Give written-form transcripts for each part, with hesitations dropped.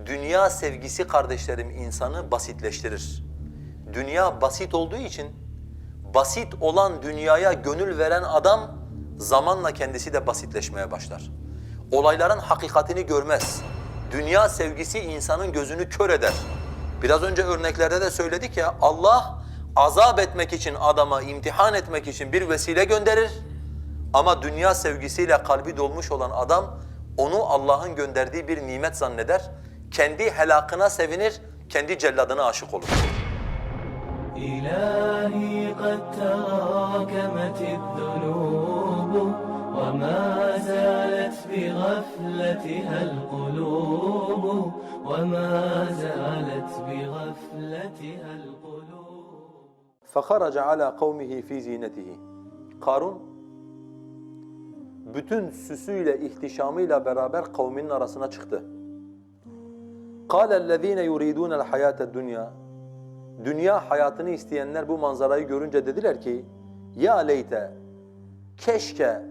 Dünya sevgisi kardeşlerim insanı basitleştirir. Dünya basit olduğu için basit olan dünyaya gönül veren adam zamanla kendisi de basitleşmeye başlar. Olayların hakikatini görmez. Dünya sevgisi insanın gözünü kör eder. Biraz önce örneklerde de söyledik ya, Allah azap etmek için adama, imtihan etmek için bir vesile gönderir. Ama dünya sevgisiyle kalbi dolmuş olan adam onu Allah'ın gönderdiği bir nimet zanneder. Kendi helakına sevinir, kendi celladına aşık olur. İlahi kad terakemeted zunubu ve ma zalet bi gafletiha'l kulubu ve ma zalet bi gafletiha'l kulubu. فَخَرَجَ عَلَى قَوْمِهِ ف۪ي زِينَتِهِ Karun, bütün süsüyle, ihtişamıyla beraber kavminin arasına çıktı. قَالَ الَّذ۪ينَ يُرِيدُونَ الْحَيَاةَ الدُّنْيَا Dünya hayatını isteyenler bu manzarayı görünce dediler ki, ya leyte, keşke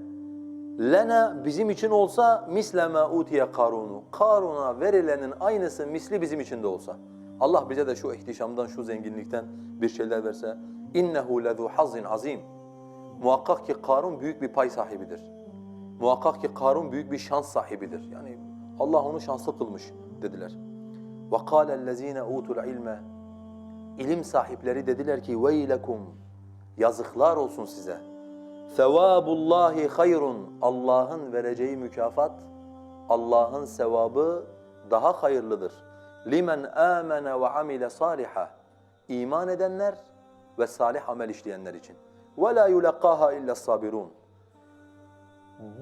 lena bizim için olsa misle ma utiye Karunu. Karun'a verilenin aynısı misli bizim için de olsa. Allah bize de şu ihtişamdan, şu zenginlikten bir şeyler verse. İnnehu lezu hazzin azim. Muhakkak ki Karun büyük bir pay sahibidir. Muhakkak ki Karun büyük bir şans sahibidir. Yani Allah onu şanslı kılmış dediler. Ve kâlellezîne utul ilme İlim sahipleri dediler ki veylekum, yazıklar olsun size. Sevabullahi hayrun, Allah'ın vereceği mükafat, Allah'ın sevabı daha hayırlıdır. Limen amene ve amile saliha, iman edenler ve salih amel işleyenler için. Ve la yulaqaha illa sabirun.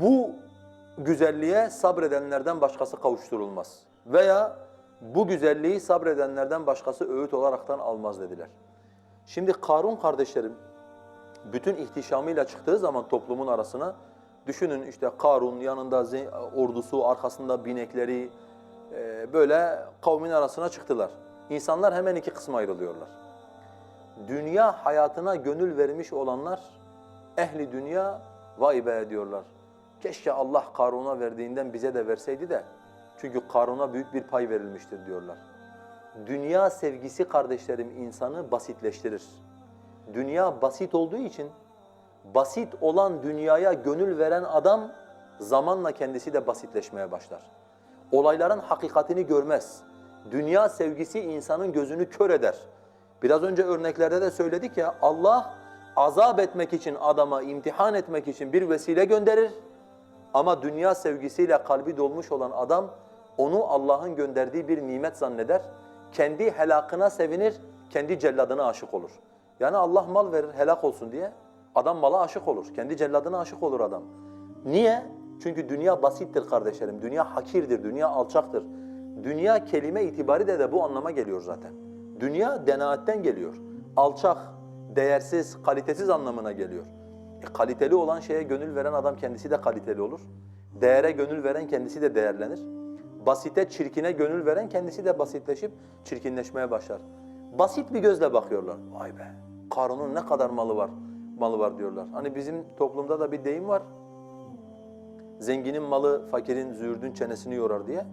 Bu güzelliğe sabredenlerden başkası kavuşturulmaz. Veya bu güzelliği sabredenlerden başkası öğüt olaraktan almaz dediler. Şimdi Karun kardeşlerim bütün ihtişamıyla çıktığı zaman toplumun arasına düşünün işte Karun yanında ordusu, arkasında binekleri böyle kavmin arasına çıktılar. İnsanlar hemen iki kısma ayrılıyorlar. Dünya hayatına gönül vermiş olanlar ehli dünya vay be diyorlar. Keşke Allah Karun'a verdiğinden bize de verseydi de. Çünkü Karun'a büyük bir pay verilmiştir diyorlar. Dünya sevgisi kardeşlerim insanı basitleştirir. Dünya basit olduğu için basit olan dünyaya gönül veren adam zamanla kendisi de basitleşmeye başlar. Olayların hakikatini görmez. Dünya sevgisi insanın gözünü kör eder. Biraz önce örneklerde de söyledik ya, Allah azap etmek için adama, imtihan etmek için bir vesile gönderir. Ama dünya sevgisiyle kalbi dolmuş olan adam onu Allah'ın gönderdiği bir nimet zanneder. Kendi helakına sevinir, kendi celladına aşık olur. Yani Allah mal verir helak olsun diye adam mala aşık olur. Kendi celladına aşık olur adam. Niye? Çünkü dünya basittir kardeşlerim. Dünya hakirdir, dünya alçaktır. Dünya kelime itibariyle de bu anlama geliyor zaten. Dünya denaatten geliyor. Alçak, değersiz, kalitesiz anlamına geliyor. Kaliteli olan şeye gönül veren adam kendisi de kaliteli olur. Değere gönül veren kendisi de değerlenir. Basite, çirkine gönül veren kendisi de basitleşip çirkinleşmeye başlar. Basit bir gözle bakıyorlar. Vay be, Karun'un ne kadar malı var diyorlar. Hani bizim toplumda da bir deyim var. Zenginin malı fakirin, züğürdün çenesini yorar diye.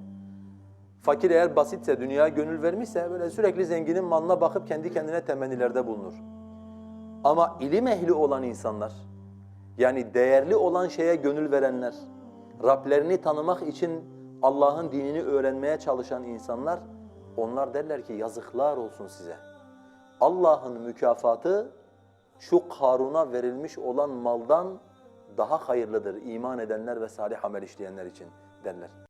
Fakir eğer basitse, dünyaya gönül vermişse böyle sürekli zenginin malına bakıp kendi kendine temennilerde bulunur. Ama ilim ehli olan insanlar, yani değerli olan şeye gönül verenler, Rablerini tanımak için Allah'ın dinini öğrenmeye çalışan insanlar, onlar derler ki yazıklar olsun size. Allah'ın mükafatı şu Karun'a verilmiş olan maldan daha hayırlıdır iman edenler ve salih amel işleyenler için derler.